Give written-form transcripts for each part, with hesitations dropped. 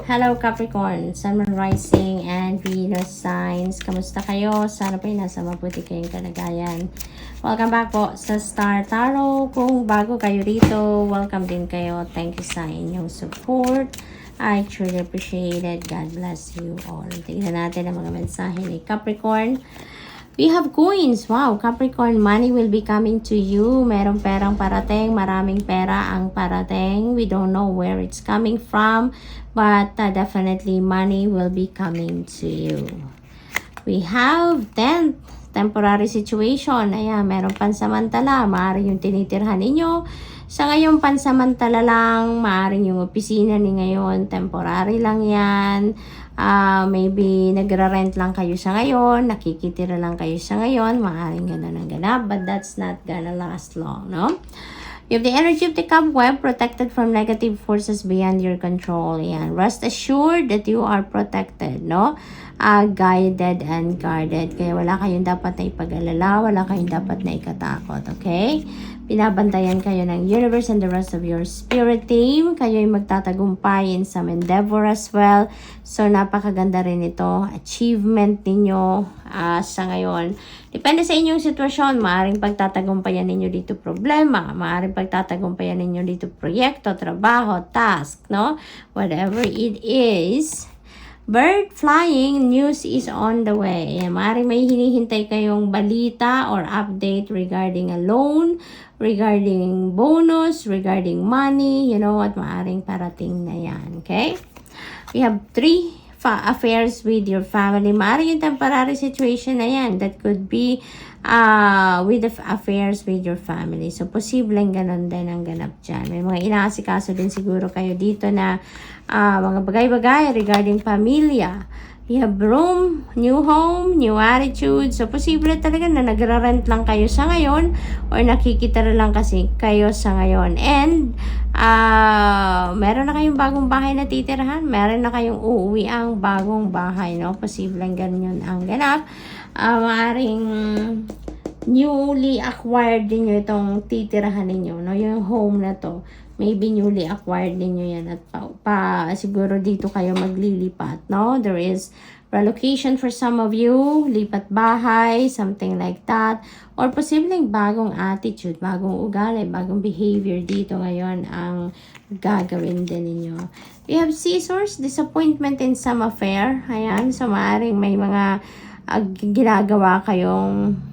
Hello Capricorn, Sun, Moon, Rising, and Venus signs. Kamusta kayo? Sana po nasa mabuti kayong kalagayan. Welcome back po sa Star Tarot. Kung bago kayo rito, welcome din kayo. Thank you sa inyong support. I truly appreciate it. God bless you all. Tingnan natin ang mga mensahe ni Capricorn. We have coins. Wow, Capricorn, money will be coming to you. Merong perang parating, maraming pera ang parating. We don't know where it's coming from, but definitely money will be coming to you. We have 10 temporary situation. Ayan, merong pansamantala. Maaari yung tinitirhan ninyo. Sa ngayon, pansamantala lang. Maaari yung opisina ni ngayon. Temporary lang yan. Maybe nagra-rent lang kayo sa ngayon, nakikitira lang kayo sa ngayon, maaaring ganun ang ganap, but that's not gonna last long, no? You have the energy of the cobweb, protected from negative forces beyond your control. Yan. Rest assured that you are protected, no? Guided and guarded. Kaya wala kayong dapat na ipag-alala, wala kayong dapat na ikatakot, okay? Binabantayan kayo ng universe and the rest of your spirit team. Kayo ay magtatagumpay in some endeavor as well. So, napakaganda rin ito. Achievement ninyo sa ngayon. Depende sa inyong sitwasyon. Maaring pagtatagumpayan ninyo dito problema. Maaring pagtatagumpayan ninyo dito proyekto, trabaho, task, no? Whatever it is. Bird flying, news is on the way. Maaaring may hinihintay kayong balita or update regarding a loan, regarding bonus, regarding money, you know what, maaaring parating na yan, okay? We have 3 affairs with your family. Maaaring yung temporary situation na yan. That could be with the affairs with your family. So, posibleng ganun din ang ganap dyan. May mga inaasikaso din siguro kayo dito na mga bagay-bagay regarding pamilya. You have room, new home, new attitude. So, posible talaga na nagra-rent lang kayo sa ngayon or nakikitira lang kasi kayo sa ngayon. And, meron na kayong bagong bahay na titirahan. Meron na kayong uuwi ang bagong bahay, no? Posibleng ganyan ang ganap. Maaring newly acquired din nyo itong titirahan ninyo, no? Yung home na to. Maybe newly acquired ninyo yan at siguro dito kayo maglilipat, no? There is relocation for some of you, lipat bahay, something like that. Or posibleng bagong attitude, bagong ugali, bagong behavior dito ngayon ang gagawin din ninyo. We have scissors, disappointment in some affair. Ayan, so maaaring may mga ginagawa kayong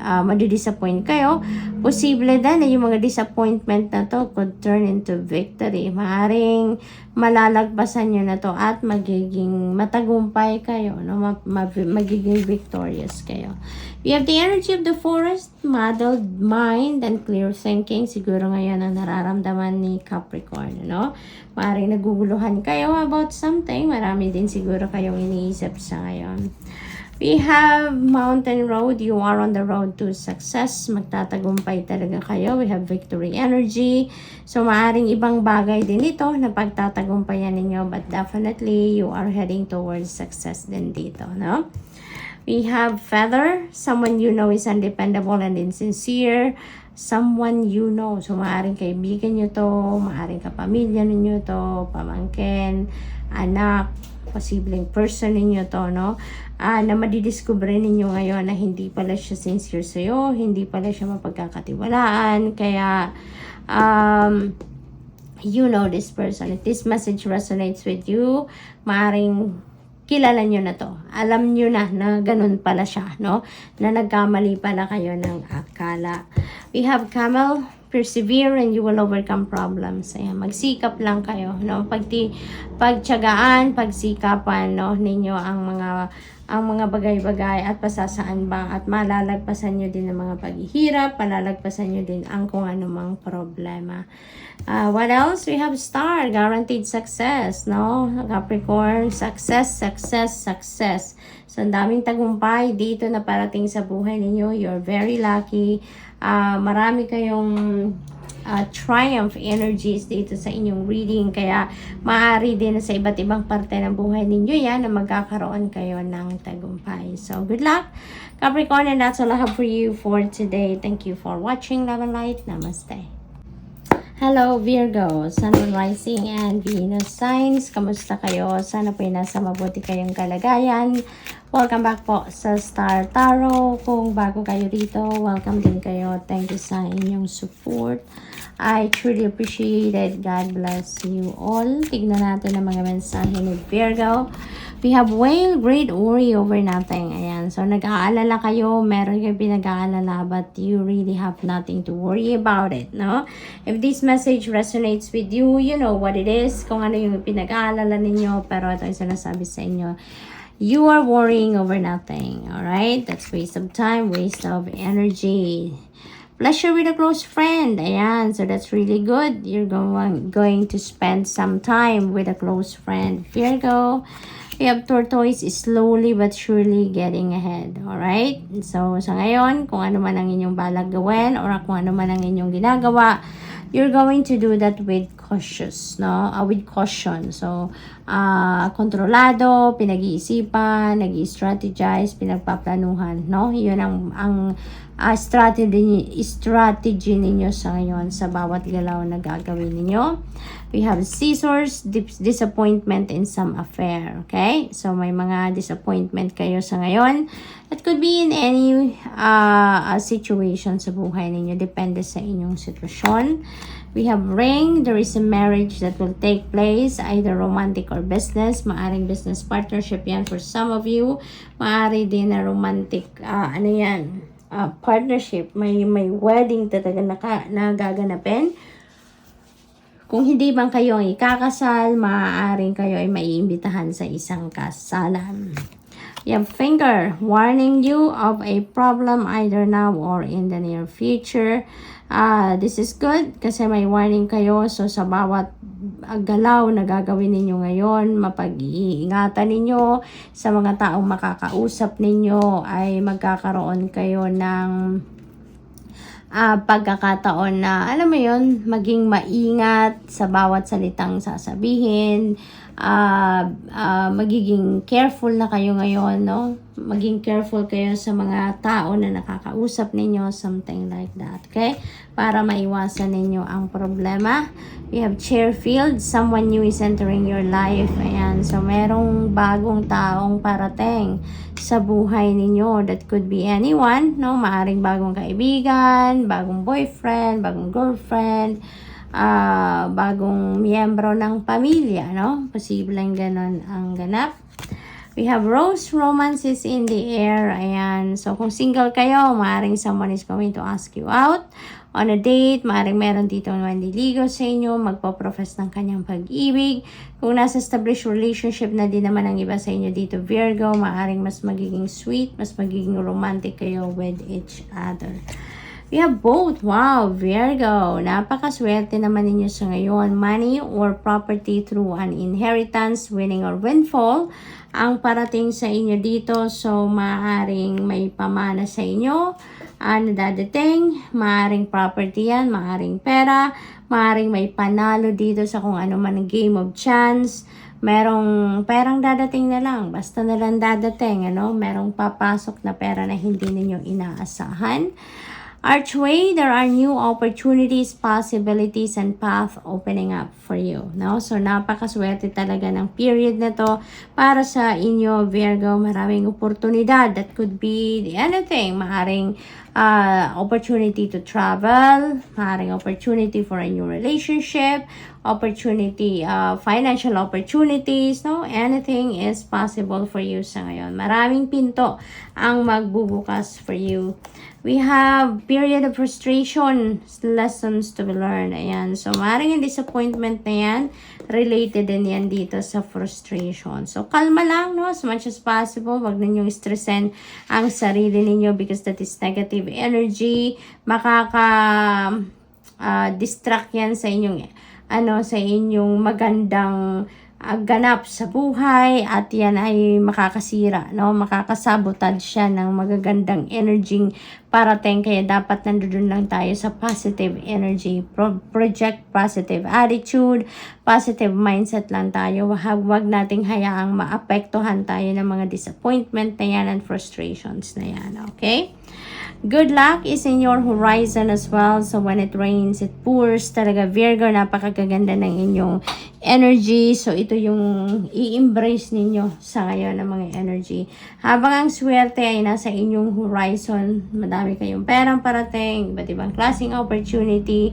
madidisappoint kayo. Posible din na yung mga disappointment na to could turn into victory. Maaaring malalagpasan nyo na to at magiging matagumpay kayo, no? Magiging victorious kayo. We have the energy of the forest, muddled mind and clear thinking. Siguro ngayon ang nararamdaman ni Capricorn, no? Maaaring naguguluhan kayo about something. Marami din siguro kayong iniisip sa ngayon. We have mountain road. You are on the road to success. Magtatagumpay talaga kayo. We have victory energy. So, maaaring ibang bagay din ito na pagtatagumpayan ninyo. But definitely, you are heading towards success din dito, no? We have feather. Someone you know is undependable and insincere. Someone you know. So, maaaring kaibigan nyo to. Maaaring kapamilya ninyo to. Pamangkin, anak, posibleng person ninyo to, no? Na madidiscover ninyo ngayon na hindi pala siya sincere sa'yo, hindi pala siya mapagkakatiwalaan. Kaya, you know this person. If this message resonates with you, maaring kilala nyo na to. Alam nyo na ganun pala siya, no? Na nagkamali pala kayo ng akala. We have camel. Persevere and you will overcome problems. Ayan, magsikap lang kayo, no? Pagtiyagaan, pagsikapan, no, ninyo ang mga bagay-bagay at pasasaan ba at malalagpasan nyo din ang mga paghihirap, malalagpasan nyo din ang kung anumang problema. What else? We have star, guaranteed success, no? Capricorn, success, success, success. So, ang daming tagumpay dito na parating sa buhay ninyo. You're very lucky. Marami kayong triumph energies dito sa inyong reading. Kaya, maaari din sa iba't ibang parte ng buhay ninyo yan na magkakaroon kayo ng tagumpay. So, good luck, Capricorn, and that's all I have for you for today. Thank you for watching. Love and light. Namaste. Hello Virgo, Sun, Moon, Rising, and Venus signs. Kamusta kayo? Sana po nasa mabuti kayong kalagayan. Welcome back po sa Star Tarot. Kung bago kayo rito, welcome din kayo. Thank you sa inyong support. I truly appreciate it. God bless you all. Tignan natin ang mga mensahe ni Virgo. We have whale, great worry over nothing. Ayan. So, nag-aalala kayo. Meron kayo pinag-aalala but you really have nothing to worry about it. No? If this message resonates with you, you know what it is. Kung ano yung pinag-aalala ninyo. Pero ito yung sinasabi sa inyo. You are worrying over nothing. Alright? That's waste of time, waste of energy. Pleasure with a close friend. Ayan. So, that's really good. You're going to spend some time with a close friend. Virgo. We have tortoise is slowly but surely getting ahead. Alright? So, sa ngayon, kung ano man ang inyong balag gawin or kung ano man ang inyong ginagawa, you're going to do that with cautious, no? With caution. So, kontrolado, pinag-iisipan, nag-i-strategize, pinagpaplanuhan, no? Yun ang strategy ninyo sa ngayon sa bawat galaw na gagawin ninyo. We have scissors, disappointment in some affair. Okay? So, may mga disappointment kayo sa ngayon. It could be in any situation sa buhay ninyo. Depende sa inyong sitwasyon. We have ring. There is a marriage that will take place, either romantic or business. Maaring business partnership yan for some of you. Maari din na romantic, partnership. May wedding talaga na gaganapin. Kung hindi man kayo ang ikakasal, maaaring kayo ay maiimbitahan sa isang kasalan. You have finger, warning you of a problem either now or in the near future. This is good kasi may warning kayo. So, sa bawat galaw na gagawin ninyo ngayon, mapag-iingatan ninyo. Sa mga taong makakausap ninyo ay magkakaroon kayo ng pagkakataon na, alam mo yun, maging maingat sa bawat salitang sasabihin. Magiging careful na kayo ngayon, no? Maging careful kayo sa mga tao na nakakausap ninyo, something like that, okay? Para maiwasan ninyo ang problema. We have Chairfield, someone new is entering your life. Ayan, so merong bagong taong parating sa buhay ninyo. That could be anyone, no? Maaring bagong kaibigan, bagong boyfriend, bagong girlfriend, bagong miyembro ng pamilya, no? Posibleng ganon ang ganap. We have rose, romances in the air. Ayan. So, kung single kayo, maaaring someone is going to ask you out on a date. Maaaring meron dito manliligaw sa inyo, magpo-profess ng kanyang pag-ibig. Kung nasa established relationship na din naman ang iba sa inyo dito, Virgo, maaaring mas magiging sweet, mas magiging romantic kayo with each other. We have both. Wow, Virgo. Napakaswerte naman ninyo sa ngayon. Money or property through an inheritance, winning or windfall, ang parating sa inyo dito. So, maaaring may pamana sa inyo. Dadating. Maaaring property yan. Maaaring pera. Maaaring may panalo dito sa kung ano man ang game of chance. Merong perang dadating na lang. Basta na lang dadating. Merong papasok na pera na hindi ninyo inaasahan. Archway, there are new opportunities, possibilities, and path opening up for you. No? So, napakaswerte talaga ng period na to para sa inyo, Virgo. Maraming oportunidad. That could be anything. Maaring opportunity to travel, maaring opportunity for a new relationship, opportunity, financial opportunities, no? Anything is possible for you sa ngayon. Maraming pinto ang magbubukas for you. We have period of frustration, lessons to be learned. Ayan. So, maaaring yung disappointment na yan, related din yan dito sa frustration. So, kalma lang, no? As much as possible, wag ninyong stressin ang sarili ninyo because that is negative energy. Distract yan sa inyong, sa inyong magandang ganap sa buhay at yan ay makakasira, no? Makakasabotage siya ng magagandang energy parating, kaya dapat nandoon lang tayo sa positive energy. Project positive attitude, positive mindset lang tayo. Wag nating hayaang maapektuhan tayo ng mga disappointment na yan and frustrations na yan, okay? Good luck is in your horizon as well. So when it rains, it pours. Talaga Virgo, napakaganda ng inyong energy. So ito yung i-embrace ninyo sa ngayon ng mga energy. Habang ang swerte ay nasa inyong horizon, madami kayong perang parating, iba't ibang klaseng opportunity.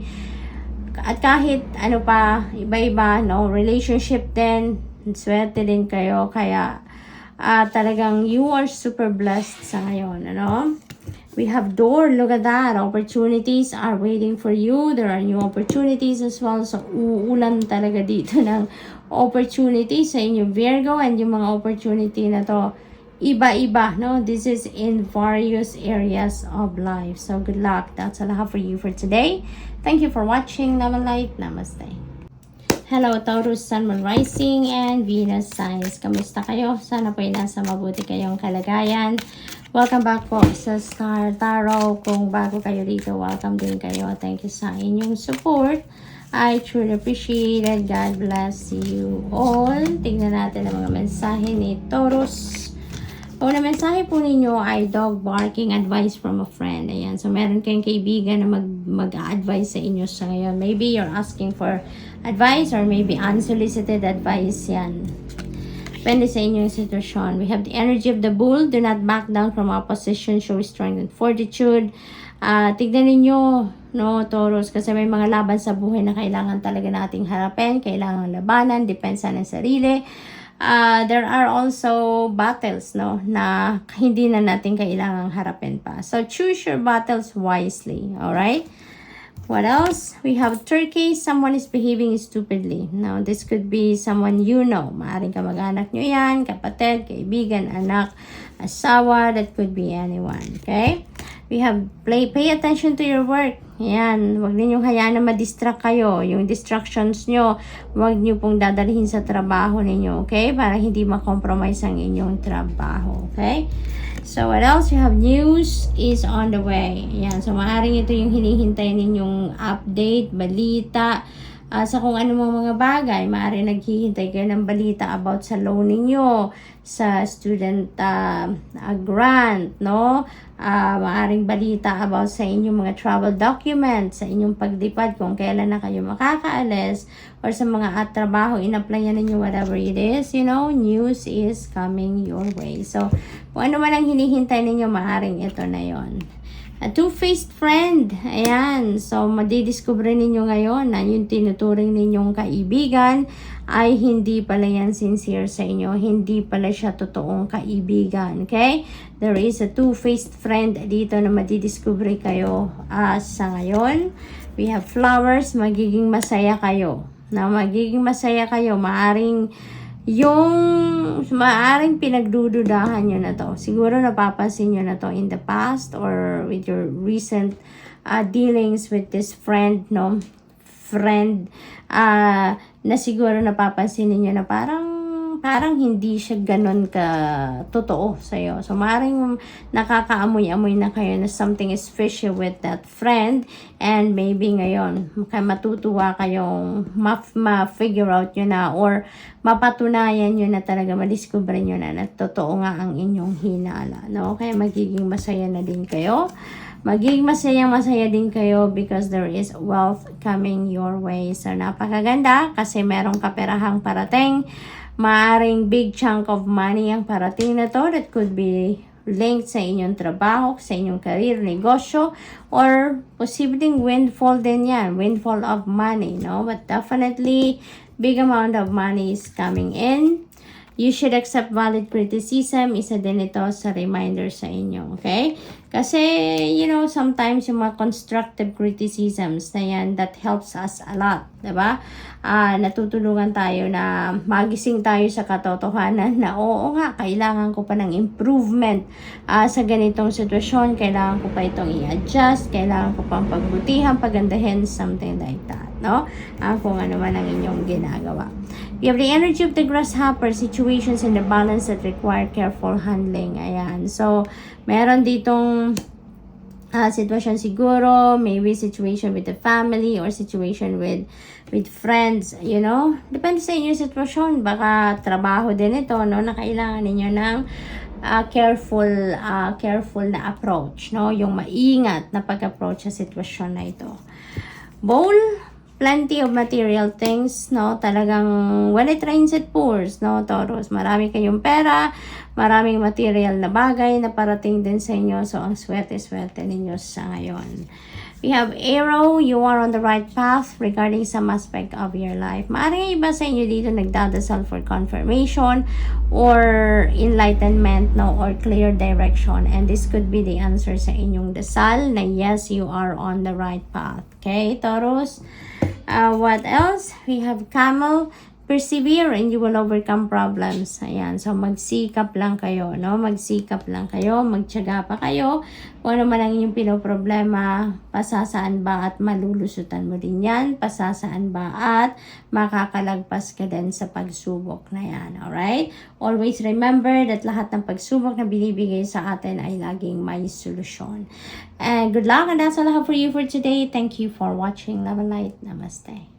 At kahit ano pa, iba-iba, no, relationship din, swerte din kayo. Kaya talagang you are super blessed sa ngayon, ano? We have door, look at that. Opportunities are waiting for you. There are new opportunities as well. So, uulan talaga dito ng opportunities sa inyo Virgo, and yung mga opportunity na to, iba-iba, no? This is in various areas of life. So, good luck. That's all I have for you for today. Thank you for watching. Namalite. Namaste. Hello, Taurus, Sun, Moon, Rising, and Venus signs. Kamusta kayo? Sana po ay nasa mabuti kayong kalagayan. Welcome back po sa Star Tarot. Kung bago kayo dito, welcome din kayo. Thank you sa inyong support. I truly appreciate it. God bless you all. Tingnan natin ang mga mensahe ni Taurus. Kung na mensahe po ninyo ay dog barking, advice from a friend. Ayan. So, meron kayong kaibigan na mag-a-advise sa inyo sa ngayon. Maybe you're asking for advice or maybe unsolicited advice. Yan. Depende sa inyong sitwasyon. We have the energy of the bull. Do not back down from opposition. Show strength and fortitude. Tignan ninyo, no, Taurus, kasi may mga laban sa buhay na kailangan talaga nating harapin. Kailangan labanan, depensa ng sarili. There are also battles, no, na hindi na natin kailangang harapin pa. So, choose your battles wisely. Alright? What else? We have Turkey. Someone is behaving stupidly. Now, this could be someone you know. Maaring kamag-anak nyo yan, kapatid, kaibigan, anak, asawa. That could be anyone. Okay? We have pay attention to your work. Yan. Huwag ninyong hayaan na ma-distract kayo. Yung distractions nyo, huwag nyo pong dadalhin sa trabaho ninyo. Okay? Para hindi ma-compromise ang inyong trabaho. Okay? So, what else? You have news is on the way. Yan. So, maaaring ito yung hinihintay ninyong update, balita, sa kung ano mga bagay. Maaaring naghihintay kayo ng balita about sa loan ninyo, sa student grant, no? Maaaring balita about sa inyong mga travel documents, sa inyong paglipad, kung kailan na kayo makakaalis, or sa mga trabaho, in-applyan ninyo, whatever it is, you know, news is coming your way. So, kung ano man ang hinihintay ninyo, maaaring ito na yon. A two-faced friend. Ayan. So, madidiscover ninyo ngayon na yung tinuturing ninyong kaibigan ay hindi pala yan sincere sa inyo. Hindi pala siya totoong kaibigan. Okay? There is a two-faced friend dito na madidiscover kayo sa ngayon. We have flowers. Magiging masaya kayo. Na magiging masaya kayo. Maaring pinagdududahan nyo na to. Siguro napapansin nyo na to in the past or with your recent dealings with this friend, no? Friend na siguro napapansin niyo na parang hindi siya ganun ka totoo sa'yo. So, maaaring nakakaamoy-amoy na kayo na something is fishy with that friend, and maybe ngayon matutuwa kayong ma-figure out nyo na or mapatunayan nyo na talaga, madiscover nyo na totoo nga ang inyong hinala. No? Kaya magiging masaya na din kayo. Magiging masaya din kayo because there is wealth coming your way. So, napakaganda kasi merong kaperahang parating. Maaring big chunk of money ang parating na to that could be linked sa inyong trabaho, sa inyong career, negosyo, or posibleng windfall din yan. Windfall of money, no? But definitely, big amount of money is coming in. You should accept valid criticism. Isa din ito sa reminder sa inyo, okay? Kasi, you know, sometimes yung mga constructive criticisms na yan, that helps us a lot, diba? Natutulungan tayo na magising tayo sa katotohanan na oo nga, kailangan ko pa ng improvement sa ganitong sitwasyon. Kailangan ko pa itong i-adjust. Kailangan ko pang pagbutihan, pagandahin, something like that, no? Kung ano man ang inyong ginagawa. You have the energy of the grasshopper, situations in the balance that require careful handling. Ayan. So, meron ditong sitwasyon siguro, maybe situation with the family or situation with friends, you know. Depende sa inyong sitwasyon. Baka trabaho din ito, no, na kailangan ninyo ng careful na approach, no? Yung maingat na pag-approach sa sitwasyon na ito. Bowl, plenty of material things, no? Talagang when it rains, it pours, no, Taurus? Marami kayong pera, maraming material na bagay na parating din sa inyo. So, ang swerte-swerte ninyo sa ngayon. We have arrow, you are on the right path regarding some aspect of your life. Maaaring iba sa inyo dito nagdadasal for confirmation or enlightenment, no, or clear direction. And this could be the answer sa inyong dasal na yes, you are on the right path. Okay, Taurus? What else? We have camel. Persevere and you will overcome problems. Ayan. So, magsikap lang kayo, no? Magsikap lang kayo. Magtiyaga pa kayo. Kung ano man ang inyong pinoproblema, pasasaan ba at malulusutan mo din yan? Pasasaan ba at makakalagpas ka din sa pagsubok na yan. Alright? Always remember that lahat ng pagsubok na binibigay sa atin ay laging may solusyon. And good luck and that's all I have for you for today. Thank you for watching. Love and light. Namaste.